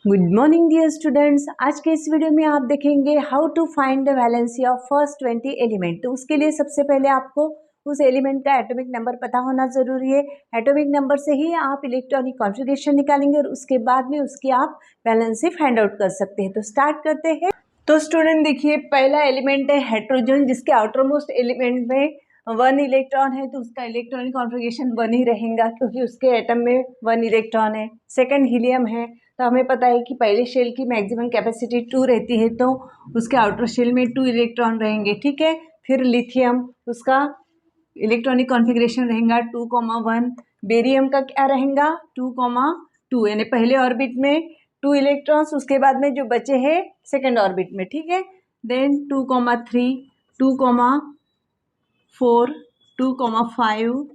Good morning dear students. आज के इस वीडियो में आप देखेंगे how to find the valency of first 20 element. तो उसके लिए सबसे पहले आपको उस एलिमेंट का एटॉमिक नंबर पता होना जरूरी है। एटॉमिक नंबर से ही आप इलेक्ट्रॉनिक कॉन्फ़िगरेशन निकालेंगे और उसके बाद में उसकी आप वैलेंसी फाइंड आउट कर सकते हैं। तो स्टार्ट करते हैं। तो स्टूडेंट देखिए, पहला एलिमेंट है हाइड्रोजन, जिसके आउटर मोस्ट एलिमेंट में 1 इलेक्ट्रॉन है, तो उसका इलेक्ट्रॉनिक कॉन्फ़िगरेशन 1 ही रहेगा क्योंकि उसके एटम में 1 इलेक्ट्रॉन है। सेकंड हीलियम है, तो हमें पता है कि पहले शेल की मैक्सिमम कैपेसिटी 2 रहती है, तो उसके आउटर शेल में 2 इलेक्ट्रॉन रहेंगे। ठीक है। फिर लिथियम, उसका इलेक्ट्रॉनिक कॉन्फ़िगरेशन रहेगा 2,1। बेरियम का क्या रहेगा 2,2, यानी पहले ऑर्बिट में 2 इलेक्ट्रॉन्स, उसके बाद में जो बचे हैं सेकेंड ऑर्बिट में। ठीक है। देन 2,3, 2,4, 2,5,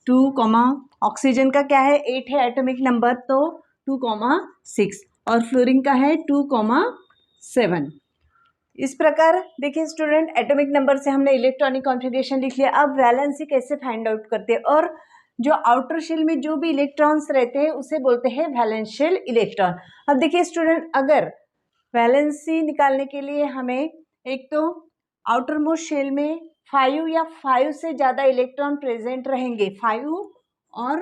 2, ऑक्सीजन का क्या है 8 है एटॉमिक नंबर, तो 2,6, और फ्लोरीन का है 2,7। इस प्रकार देखिए स्टूडेंट, एटॉमिक नंबर से हमने इलेक्ट्रॉनिक कॉन्फ़िगरेशन लिख लिया। अब वैलेंसी कैसे फाइंड आउट करते हैं, और जो आउटर शेल में जो भी इलेक्ट्रॉन्स रहते हैं उसे बोलते हैं वैलेंशियल इलेक्ट्रॉन। अब देखिए स्टूडेंट, अगर वैलेंसी निकालने के लिए हमें एक तो आउटर मोस्ट शेल में 5 या 5 से ज़्यादा इलेक्ट्रॉन प्रेजेंट रहेंगे, 5 और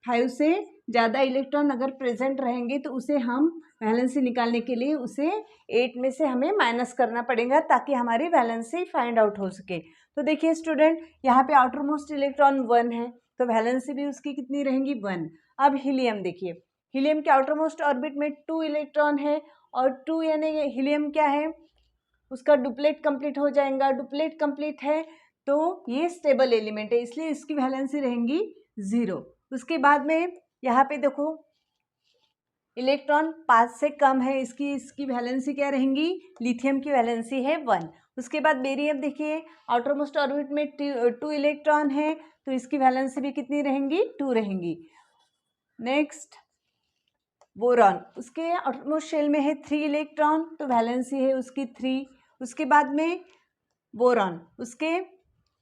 5 से ज़्यादा इलेक्ट्रॉन अगर प्रेजेंट रहेंगे तो उसे हम वैलेंसी निकालने के लिए उसे 8 में से हमें माइनस करना पड़ेगा ताकि हमारी वैलेंसी फाइंड आउट हो सके। तो देखिए स्टूडेंट, यहाँ पे आउटर मोस्ट इलेक्ट्रॉन 1 है, तो वैलेंसी भी उसकी कितनी रहेंगी 1। अब हीलियम देखिए, हीलियम के आउटर मोस्ट ऑर्बिट में 2 इलेक्ट्रॉन है, और 2 यानी हीलियम क्या है, उसका डुप्लेट कंप्लीट हो जाएगा। डुप्लेट कंप्लीट है तो ये स्टेबल एलिमेंट है, इसलिए इसकी वैलेंसी रहेंगी 0। उसके बाद में यहाँ पे देखो इलेक्ट्रॉन 5 से कम है, इसकी वैलेंसी क्या रहेंगी, लिथियम की वैलेंसी है 1। उसके बाद बेरियम देखिए, आउटर मोस्ट ऑर्बिट में 2 इलेक्ट्रॉन है, तो इसकी वैलेंसी भी कितनी रहेंगी 2 रहेंगी। नेक्स्ट बोरॉन, उसके आउटर मोस्ट शेल में है 3 इलेक्ट्रॉन, तो वैलेंसी है उसकी 3। उसके बाद में बोरॉन, उसके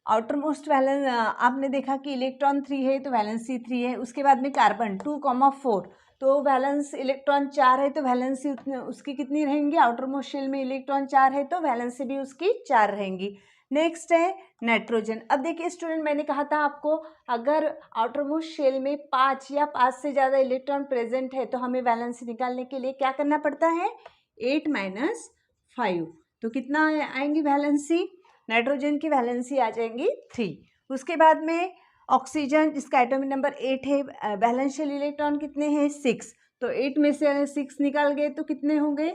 आउटर मोस्ट वैलेंस आपने देखा कि इलेक्ट्रॉन 3 है तो वैलेंसी 3 है। उसके बाद में कार्बन 2,4, तो वैलेंस इलेक्ट्रॉन 4 है, तो वैलेंसी उसकी कितनी रहेंगी, आउटर मोस्ट शेल में इलेक्ट्रॉन 4 है तो वैलेंसी भी उसकी 4 रहेंगी। नेक्स्ट है नाइट्रोजन। अब देखिए स्टूडेंट, मैंने कहा था आपको अगर आउटर मोस्ट शेल में 5 या 5 से ज़्यादा इलेक्ट्रॉन प्रेजेंट है तो हमें वैलेंसी निकालने के लिए क्या करना पड़ता है, 8 माइनस 5, तो कितना आएंगी वैलेंसी, नाइट्रोजन की वैलेंसी आ जाएंगी 3। उसके बाद में ऑक्सीजन, जिसका एटॉमिक नंबर 8 है, वैलेंशियल इलेक्ट्रॉन कितने हैं 6, तो 8 में से 6 निकाल गए तो कितने होंगे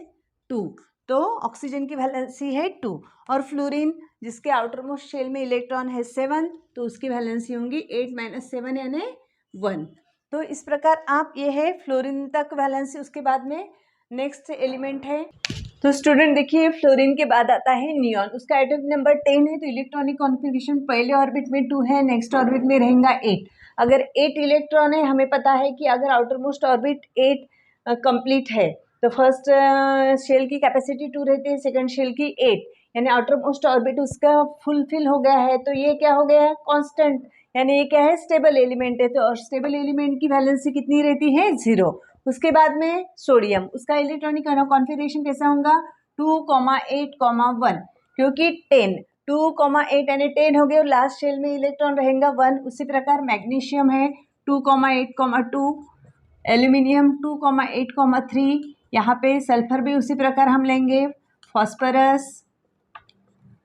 2, तो ऑक्सीजन की वैलेंसी है 2। और फ्लोरीन, जिसके आउटर मोस्ट शेल में इलेक्ट्रॉन है 7, तो उसकी वैलेंसी होंगी 8 माइनस 7 यानी 1। तो इस प्रकार आप ये है फ्लोरीन तक वैलेंसी। उसके बाद में नेक्स्ट एलिमेंट है, तो स्टूडेंट देखिए फ्लोरीन के बाद आता है नियॉन, उसका एटॉमिक नंबर 10 है, तो इलेक्ट्रॉनिक कॉन्फ़िगरेशन पहले ऑर्बिट में 2 है, नेक्स्ट ऑर्बिट में रहेगा 8। अगर 8 इलेक्ट्रॉन है, हमें पता है कि अगर आउटर मोस्ट ऑर्बिट 8 कंप्लीट है तो फर्स्ट शेल की कैपेसिटी 2 रहती है, सेकंड शेल की 8, यानी आउटर मोस्ट ऑर्बिट उसका फुलफिल हो गया है, तो ये क्या हो गया है कांस्टेंट, यानी ये क्या है स्टेबल एलिमेंट है, तो स्टेबल एलिमेंट की वैलेंसी कितनी रहती है 0। उसके बाद में सोडियम, उसका इलेक्ट्रॉनिक कॉन्फ़िगरेशन कैसा होगा 2,8,1, क्योंकि 10 2,8 यानी 10 हो गए और लास्ट शेल में इलेक्ट्रॉन रहेगा 1। उसी प्रकार मैग्नीशियम है 2,8,2, एल्यूमिनियम 2,8,3, यहाँ पे सल्फर भी उसी प्रकार हम लेंगे, फॉस्फोरस,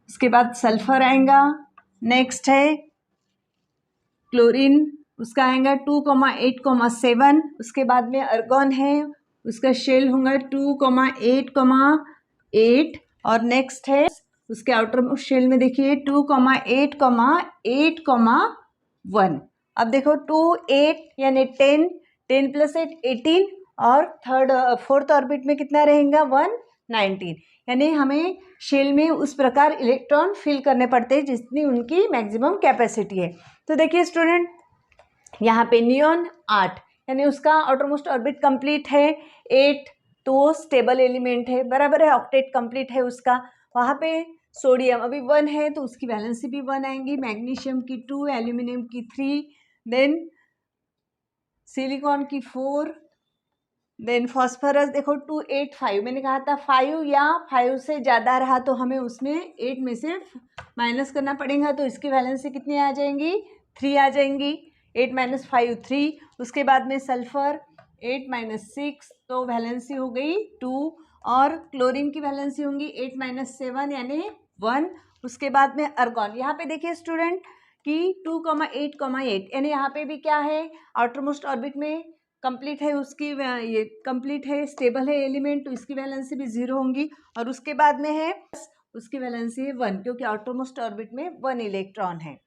उसके बाद सल्फर आएगा। नेक्स्ट है क्लोरीन, उसका आएगा 2,8,7। उसके बाद में अर्गॉन है, उसका शेल होगा 2,8,8, और नेक्स्ट है उसके आउटर मोस्ट शेल में देखिए 2,8,8,1। अब देखो 2 8 यानी 10, 10 + 8 18, और फोर्थ ऑर्बिट में कितना रहेगा 1 19, यानी हमें शेल में उस प्रकार इलेक्ट्रॉन फिल करने पड़ते हैं जितनी उनकी मैक्सिमम कैपेसिटी है। तो देखिए स्टूडेंट, यहाँ पे नियॉन 8, यानी उसका आउटर मोस्ट ऑर्बिट कंप्लीट है 8, तो स्टेबल एलिमेंट है, बराबर है, ऑक्टेट कंप्लीट है उसका। वहाँ पे सोडियम अभी 1 है, तो उसकी वैलेंसी भी 1 आएंगी, मैग्नीशियम की 2, एल्यूमिनियम की 3, देन सिलिकॉन की 4, देन फॉस्फरस देखो 285, मैंने कहा था 5 या 5 से ज़्यादा रहा तो हमें उसमें 8 में से माइनस करना पड़ेगा, तो इसकी वैलेंसी कितनी आ जाएंगी, 3 आ जाएंगी। 8 - 5 3। उसके बाद में सल्फर 8 - 6, तो वैलेंसी हो गई 2। और क्लोरीन की वैलेंसी होंगी 8 - 7 यानी 1। उसके बाद में अर्गॉन, यहाँ पे देखिए स्टूडेंट कि 2,8,8 यानी यहाँ पे भी क्या है, आउटर मोस्ट ऑर्बिट में कंप्लीट है, उसकी ये कंप्लीट है, स्टेबल है एलिमेंट, तो इसकी वैलेंसी भी 0 होंगी। और उसके बाद में है उसकी वैलेंसी है 1, क्योंकि आउटर मोस्ट ऑर्बिट में 1 इलेक्ट्रॉन है।